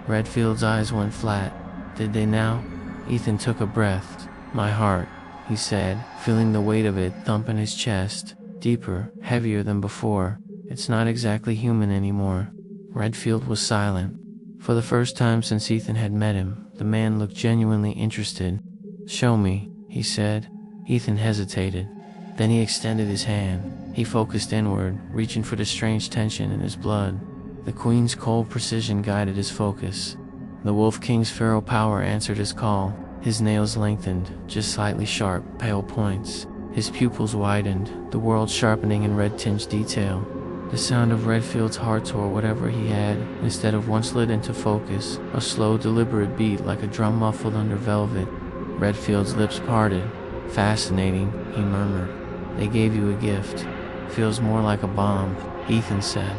[SPEAKER 1] Redfield's eyes went flat. "Did they now?" Ethan took a breath. "My heart," he said, feeling the weight of it thump in his chest. Deeper, heavier than before. "It's not exactly human anymore." Redfield was silent. For the first time since Ethan had met him, the man looked genuinely interested. "Show me," he said. Ethan hesitated. Then he extended his hand. He focused inward, reaching for the strange tension in his blood. The Queen's cold precision guided his focus. The Wolf King's feral power answered his call. His nails lengthened, just slightly sharp, pale points. His pupils widened, the world sharpening in red-tinged detail. The sound of Redfield's heart tore whatever he had, instead of once lit into focus, a slow, deliberate beat like a drum muffled under velvet. Redfield's lips parted. "Fascinating," he murmured. "They gave you a gift. Feels more like a bomb," Ethan said.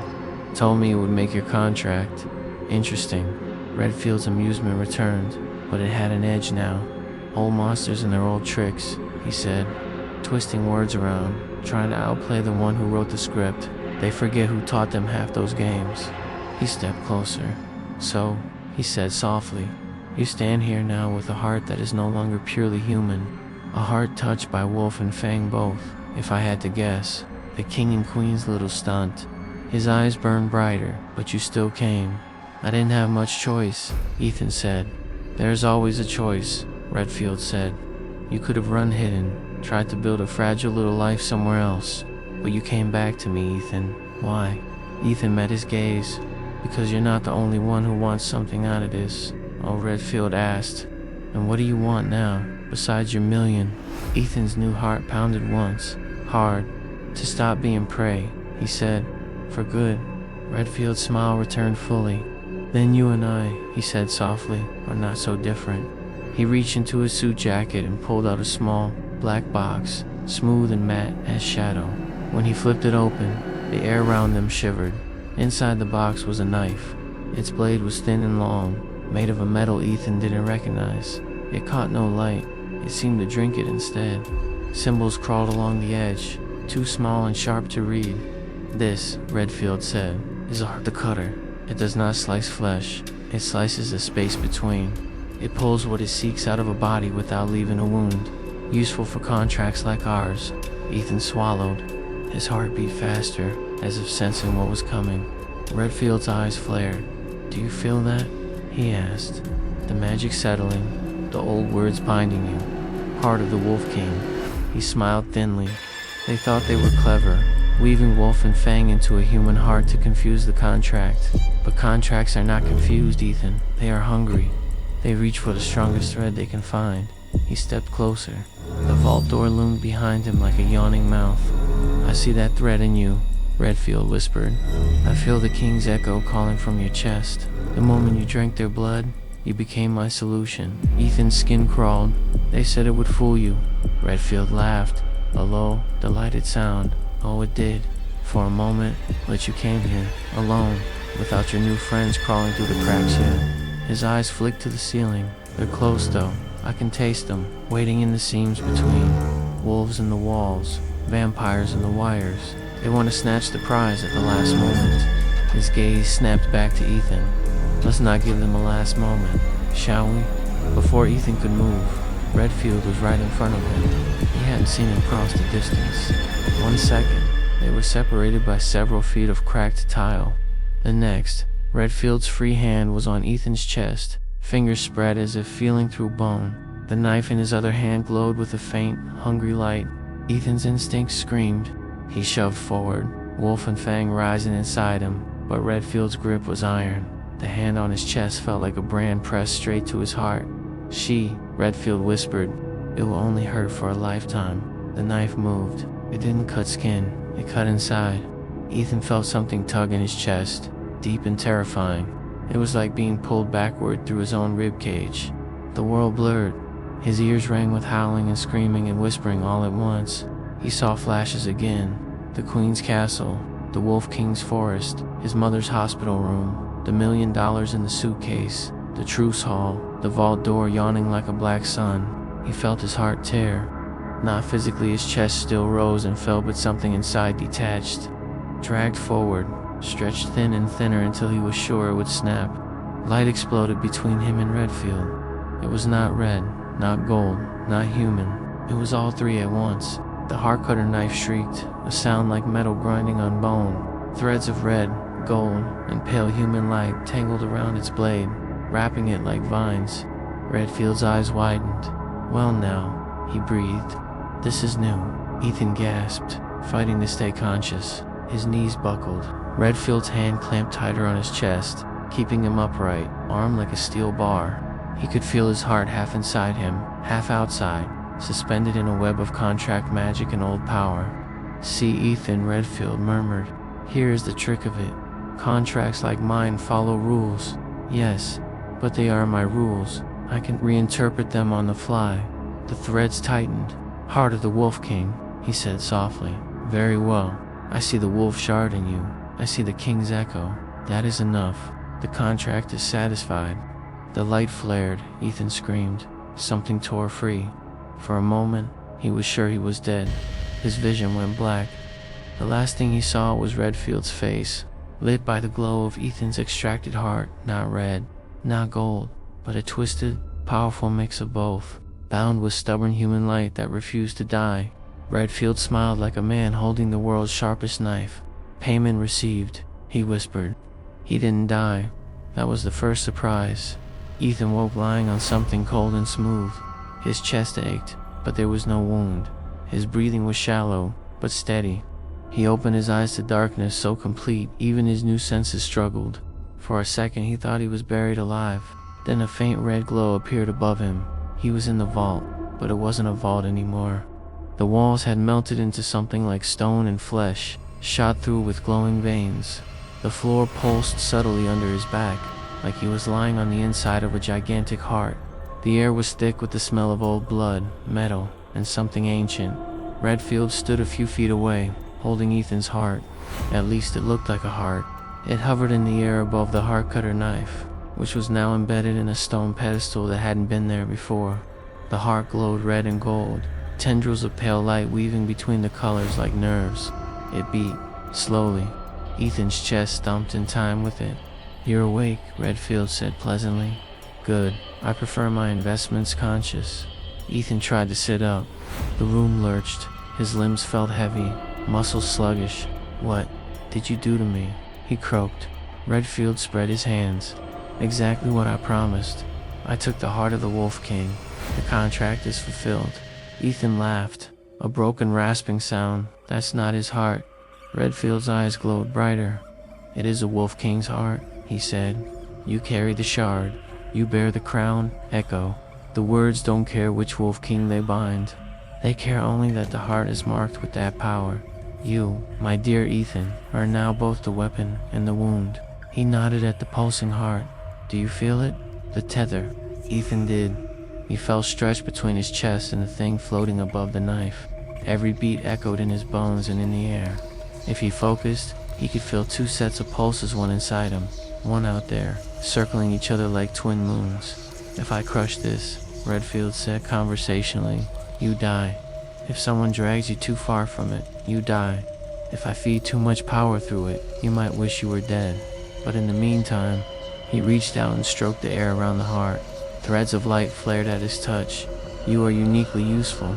[SPEAKER 1] "Told me it would make your contract." "Interesting." Redfield's amusement returned, but it had an edge now. "Old monsters and their old tricks," he said, twisting words around, trying to outplay the one who wrote the script. "They forget who taught them half those games." He stepped closer. "So, he said softly. You stand here now with a heart that is no longer purely human, a heart touched by wolf and fang both. If I had to guess, the king and queen's little stunt. His eyes burned brighter, but you still came. I didn't have much choice, Ethan said. There's always a choice, Redfield said. You could have run hidden, tried to build a fragile little life somewhere else, but you came back to me, Ethan. Why? Ethan met his gaze. Because you're not the only one who wants something out of this, old Redfield asked. And what do you want now, besides your million? Ethan's new heart pounded once, hard. To stop being prey, he said. For good. Redfield's smile returned fully. Then you and I, he said softly, are not so different. He reached into his suit jacket and pulled out a small, black box, smooth and matte as shadow. When he flipped it open, the air around them shivered. Inside the box was a knife. Its blade was thin and long, made of a metal Ethan didn't recognize. It caught no light. It seemed to drink it instead. Symbols crawled along the edge, too small and sharp to read. This, Redfield said, is the cutter. It does not slice flesh. It slices the space between. It pulls what it seeks out of a body without leaving a wound. Useful for contracts like ours. Ethan swallowed. His heart beat faster, as if sensing what was coming. Redfield's eyes flared. Do you feel that? He asked. The magic settling, the old words binding you. Part of the Wolf King. He smiled thinly. They thought they were clever, weaving wolf and fang into a human heart to confuse the contract. But contracts are not confused, Ethan. They are hungry. They reach for the strongest thread they can find. He stepped closer. The vault door loomed behind him like a yawning mouth. I see that thread in you, Redfield whispered. I feel the king's echo calling from your chest. The moment you drank their blood, you became my solution. Ethan's skin crawled. They said it would fool you. Redfield laughed, a low, delighted sound. Oh, it did. For a moment, but you came here, alone, without your new friends crawling through the cracks yet. His eyes flicked to the ceiling. They're close though. I can taste them, waiting in the seams between. Wolves in the walls, vampires in the wires. They want to snatch the prize at the last moment. His gaze snapped back to Ethan. Let's not give them a last moment, shall we? Before Ethan could move, Redfield was right in front of him. He hadn't seen him cross the distance. 1 second, they were separated by several feet of cracked tile. The next, Redfield's free hand was on Ethan's chest, fingers spread as if feeling through bone. The knife in his other hand glowed with a faint, hungry light. Ethan's instincts screamed. He shoved forward, wolf and fang rising inside him, but Redfield's grip was iron. The hand on his chest felt like a brand pressed straight to his heart. Redfield whispered, it will only hurt for a lifetime. The knife moved. It didn't cut skin, it cut inside. Ethan felt something tug in his chest, deep and terrifying. It was like being pulled backward through his own ribcage. The world blurred. His ears rang with howling and screaming and whispering all at once. He saw flashes again. The Queen's castle, the Wolf King's forest, his mother's hospital room, the $1 million in the suitcase, the truce hall, the vault door yawning like a black sun. He felt his heart tear. Not physically, his chest still rose and fell, but something inside detached, dragged forward, stretched thin and thinner until he was sure it would snap. Light exploded between him and Redfield. It was not red, not gold, not human. It was all three at once. The heart cutter knife shrieked, a sound like metal grinding on bone. Threads of red, gold, and pale human light tangled around its blade, wrapping it like vines. Redfield's eyes widened. Well now, he breathed. This is new. Ethan gasped, fighting to stay conscious. His knees buckled. Redfield's hand clamped tighter on his chest, keeping him upright, armed like a steel bar. He could feel his heart half inside him, half outside, suspended in a web of contract magic and old power. See, Ethan, Redfield murmured. Here's the trick of it. Contracts like mine follow rules. Yes, but they are my rules. I can reinterpret them on the fly. The threads tightened. Heart of the Wolf King, he said softly. Very well. I see the wolf shard in you. I see the king's echo. That is enough. The contract is satisfied. The light flared. Ethan screamed. Something tore free. For a moment, he was sure he was dead. His vision went black. The last thing he saw was Redfield's face, lit by the glow of Ethan's extracted heart, not red, Not gold, but a twisted, powerful mix of both, bound with stubborn human light that refused to die. Redfield smiled like a man holding the world's sharpest knife. "Payment received," he whispered. He didn't die. That was the first surprise. Ethan woke lying on something cold and smooth. His chest ached, but there was no wound. His breathing was shallow, but steady. He opened his eyes to darkness so complete, even his new senses struggled. For a second he thought he was buried alive. Then a faint red glow appeared above him. He was in the vault, but it wasn't a vault anymore. The walls had melted into something like stone and flesh, shot through with glowing veins. The floor pulsed subtly under his back, like he was lying on the inside of a gigantic heart. The air was thick with the smell of old blood, metal, and something ancient. Redfield stood a few feet away, holding Ethan's heart. At least it looked like a heart. It hovered in the air above the heart-cutter knife, which was now embedded in a stone pedestal that hadn't been there before. The heart glowed red and gold, tendrils of pale light weaving between the colors like nerves. It beat, slowly. Ethan's chest thumped in time with it. "You're awake," Redfield said pleasantly. "Good. I prefer my investments conscious." Ethan tried to sit up. The room lurched. His limbs felt heavy, muscles sluggish. "What did you do to me?" he croaked. Redfield spread his hands. "Exactly what I promised. I took the heart of the Wolf King. The contract is fulfilled." Ethan laughed, a broken rasping sound. "That's not his heart." Redfield's eyes glowed brighter. "It is a Wolf King's heart," he said. "You carry the shard. You bear the crown, Echo. The words don't care which Wolf King they bind. They care only that the heart is marked with that power. You, my dear Ethan, are now both the weapon and the wound." He nodded at the pulsing heart. "Do you feel it? The tether?" Ethan did. He felt stretched between his chest and the thing floating above the knife. Every beat echoed in his bones and in the air. If he focused, he could feel two sets of pulses, one inside him, one out there, circling each other like twin moons. "If I crush this," Redfield said conversationally, "you die. If someone drags you too far from it, you die. If I feed too much power through it, you might wish you were dead. But in the meantime," he reached out and stroked the air around the heart. Threads of light flared at his touch. "You are uniquely useful."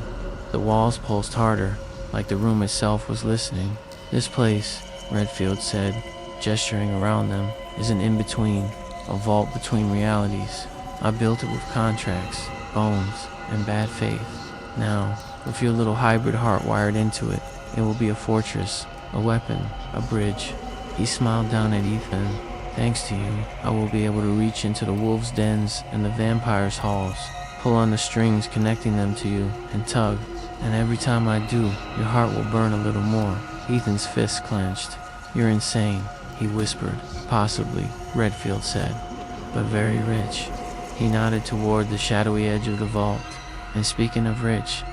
[SPEAKER 1] The walls pulsed harder, like the room itself was listening. "This place," Redfield said, gesturing around them, "is an in-between, a vault between realities. I built it with contracts, bones, and bad faith. Now, with your little hybrid heart wired into it, it will be a fortress, a weapon, a bridge." He smiled down at Ethan. "Thanks to you, I will be able to reach into the wolves' dens and the vampires' halls, pull on the strings connecting them to you, and tug. And every time I do, your heart will burn a little more." Ethan's fists clenched. "You're insane," he whispered. "Possibly," Redfield said, "but very rich." He nodded toward the shadowy edge of the vault. "And speaking of rich,"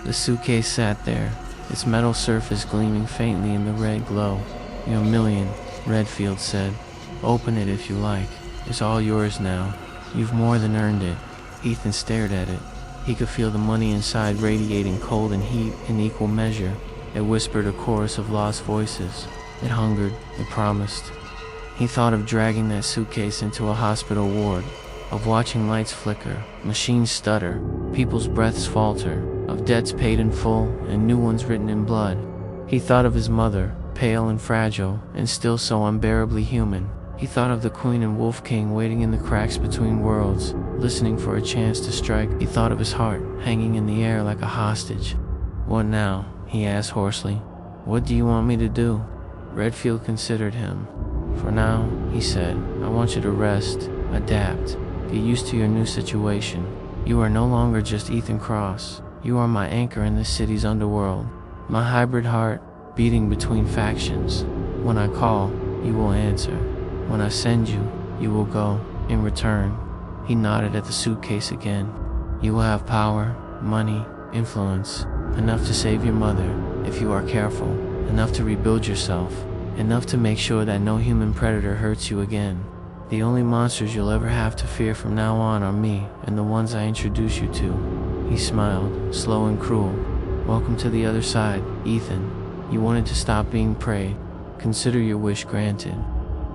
[SPEAKER 1] the suitcase sat there, its metal surface gleaming faintly in the red glow. "Your million," Redfield said. "Open it if you like. It's all yours now. You've more than earned it." Ethan stared at it. He could feel the money inside radiating cold and heat in equal measure. It whispered a chorus of lost voices. It hungered, it promised. He thought of dragging that suitcase into a hospital ward, of watching lights flicker, machines stutter, people's breaths falter, of debts paid in full and new ones written in blood. He thought of his mother, pale and fragile, and still so unbearably human. He thought of the Queen and Wolf King waiting in the cracks between worlds, listening for a chance to strike. He thought of his heart, hanging in the air like a hostage. "What now?" he asked hoarsely. "What do you want me to do?" Redfield considered him. "For now," he said, "I want you to rest, adapt, get used to your new situation. You are no longer just Ethan Cross. You are my anchor in this city's underworld, my hybrid heart beating between factions. When I call, you will answer. When I send you, you will go. In return," he nodded at the suitcase again, "you will have power, money, influence, enough to save your mother, if you are careful, enough to rebuild yourself, enough to make sure that no human predator hurts you again. The only monsters you'll ever have to fear from now on are me and the ones I introduce you to." He smiled, slow and cruel. "Welcome to the other side, Ethan. You wanted to stop being prey. Consider your wish granted."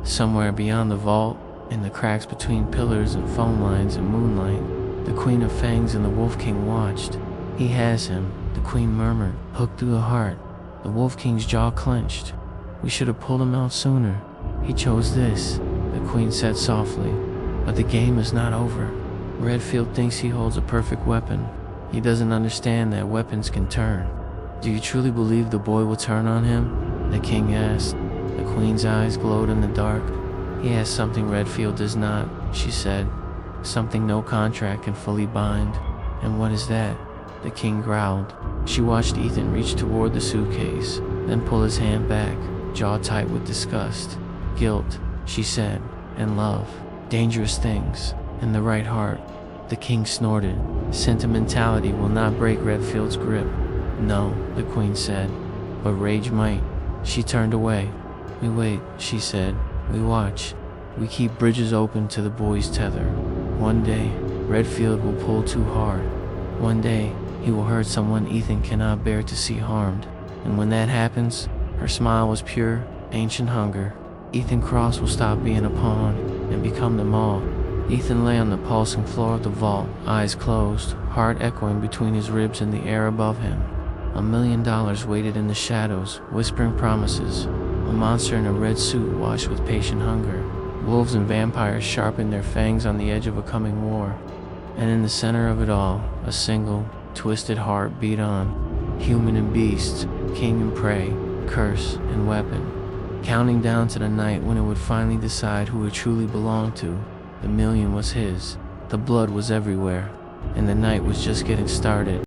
[SPEAKER 1] Somewhere beyond the vault, In the cracks between pillars and phone lines and moonlight, the Queen of Fangs and the Wolf King watched. "He has him," the Queen murmured, hooked through the heart. The Wolf King's jaw clenched. "We should have pulled him out sooner. He chose this," the Queen said softly. "But the game is not over. Redfield thinks he holds a perfect weapon. He doesn't understand that weapons can turn." "Do you truly believe the boy will turn on him?" the King asked. The Queen's eyes glowed in the dark. "He has something Redfield does not," she said. "Something no contract can fully bind." "And what is that?" the King growled. She watched Ethan reach toward the suitcase, then pull his hand back, jaw tight with disgust. "Guilt," she said, "and love. Dangerous things. In the right heart." The King snorted. "Sentimentality will not break Redfield's grip." "No," the Queen said, "but rage might." She turned away. "We wait," she said. "We watch. We keep bridges open to the boy's tether. One day, Redfield will pull too hard. One day, he will hurt someone Ethan cannot bear to see harmed. And when that happens," her smile was pure, ancient hunger, "Ethan Cross will stop being a pawn and become them all." Ethan lay on the pulsing floor of the vault, eyes closed, heart echoing between his ribs in the air above him. $1 million waited in the shadows, whispering promises. A monster in a red suit watched with patient hunger. Wolves and vampires sharpened their fangs on the edge of a coming war. And in the center of it all, a single, twisted heart beat on. Human and beast, king and prey, curse and weapon. Counting down to the night when it would finally decide who it truly belonged to. The million was his. The blood was everywhere. And the night was just getting started.